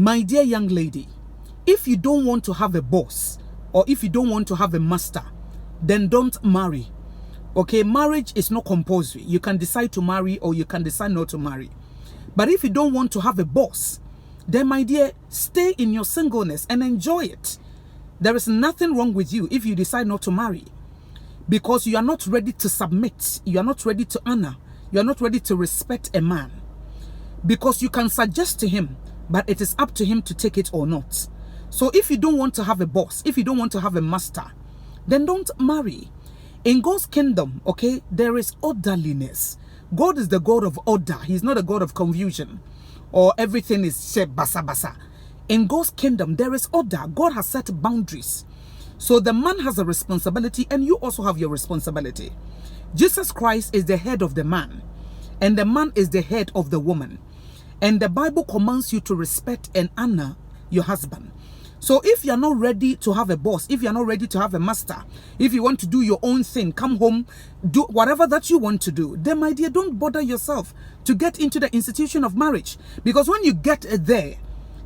My dear young lady, if you don't want to have a boss or if you don't want to have a master, then don't marry. Okay, marriage is not compulsory. You can decide to marry or you can decide not to marry. But if you don't want to have a boss, then my dear, stay in your singleness and enjoy it. There is nothing wrong with you if you decide not to marry, because you are not ready to submit. You are not ready to honor. You are not ready to respect a man, because you can suggest to him, but it is up to him to take it or not. So if you don't want to have a boss, if you don't want to have a master, then don't marry. In God's kingdom, okay, there is orderliness. God is the God of order. He's not a God of confusion or everything is basa basa. In God's kingdom, there is order. God has set boundaries. So the man has a responsibility and you also have your responsibility. Jesus Christ is the head of the man and the man is the head of the woman. And the Bible commands you to respect and honor your husband. So if you're not ready to have a boss, if you're not ready to have a master, if you want to do your own thing, come home, do whatever that you want to do, then my dear, don't bother yourself to get into the institution of marriage. Because when you get there,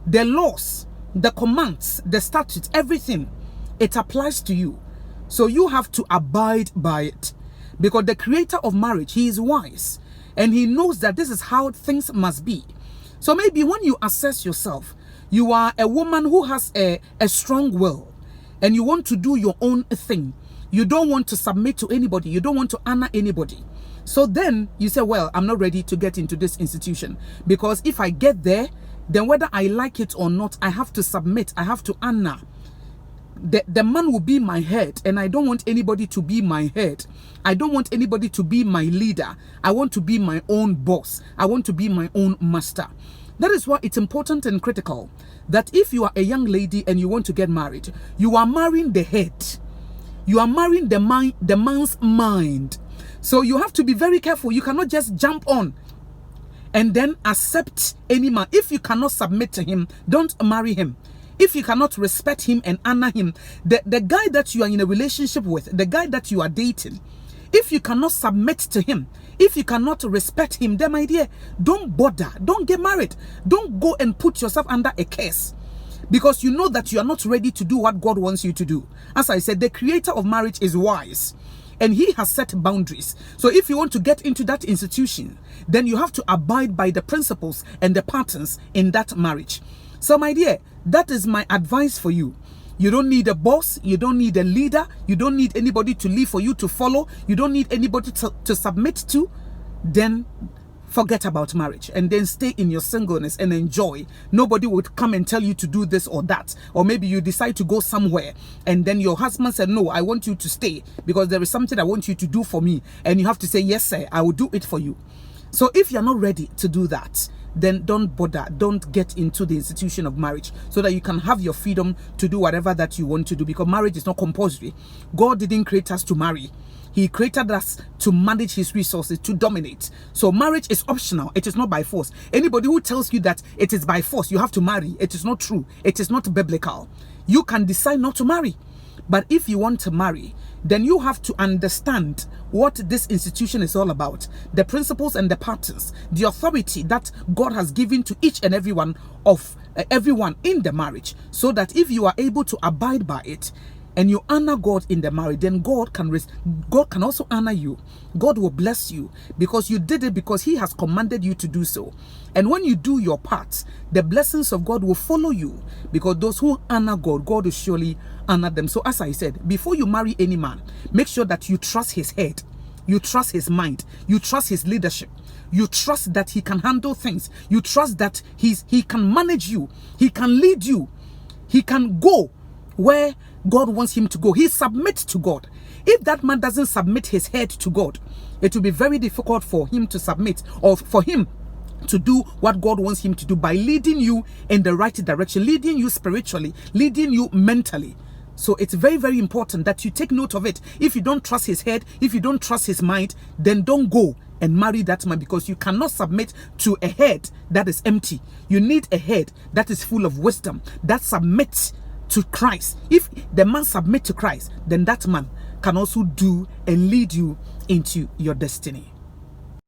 the laws, the commands, the statutes, everything, it applies to you. So you have to abide by it. Because the creator of marriage, he is wise. And he knows that this is how things must be. So maybe when you assess yourself, you are a woman who has a strong will and you want to do your own thing. You don't want to submit to anybody. You don't want to honor anybody. So then you say, well, I'm not ready to get into this institution, because if I get there, then whether I like it or not, I have to submit. I have to honor. The man will be my head, and I don't want anybody to be my head. I don't want anybody to be my leader. I want to be my own boss. I want to be my own master. That is why it's important and critical that if you are a young lady and you want to get married, you are marrying the head. You are marrying the man's mind. So you have to be very careful. You cannot just jump on and then accept any man. If you cannot submit to him, don't marry him. If you cannot respect him and honor him, the guy that you are in a relationship with, the guy that you are dating, if you cannot submit to him, if you cannot respect him, then my dear, don't bother. Don't get married. Don't go and put yourself under a curse, because you know that you are not ready to do what God wants you to do. As I said, the creator of marriage is wise and he has set boundaries. So if you want to get into that institution, then you have to abide by the principles and the patterns in that marriage. So my dear, that is my advice for you. You don't need a boss. You don't need a leader. You don't need anybody to lead for you to follow. You don't need anybody to submit to. Then forget about marriage and then stay in your singleness and enjoy. Nobody would come and tell you to do this or that. Or maybe you decide to go somewhere and then your husband said, no, I want you to stay because there is something I want you to do for me. And you have to say, yes, sir, I will do it for you. So if you're not ready to do that, then don't bother. Don't get into the institution of marriage, so that you can have your freedom to do whatever that you want to do, because marriage is not compulsory. God didn't create us to marry. He created us to manage his resources, to dominate. So marriage is optional. It is not by force. Anybody who tells you that it is by force, you have to marry, it is not true. It is not biblical. You can decide not to marry. But if you want to marry, then you have to understand what this institution is all about, the principles and the patterns, the authority that God has given to each and every one of everyone in the marriage, so that if you are able to abide by it and you honor God in the marriage, then God can also honor you. God will bless you because you did it, because he has commanded you to do so. And when you do your part, the blessings of God will follow you, because those who honor God, God will surely honor them. So as I said, before you marry any man, make sure that you trust his head, you trust his mind, you trust his leadership, you trust that he can handle things, you trust that he can manage you, he can lead you, he can go where God wants him to go. He submits to God. If that man doesn't submit his head to God, it will be very difficult for him to submit, or for him to do what God wants him to do, by leading you in the right direction, leading you spiritually, leading you mentally. So it's very, very important that you take note of it. If you don't trust his head, if you don't trust his mind, then don't go and marry that man, because you cannot submit to a head that is empty. You need a head that is full of wisdom, that submits to Christ. If the man submits to Christ, then that man can also do and lead you into your destiny.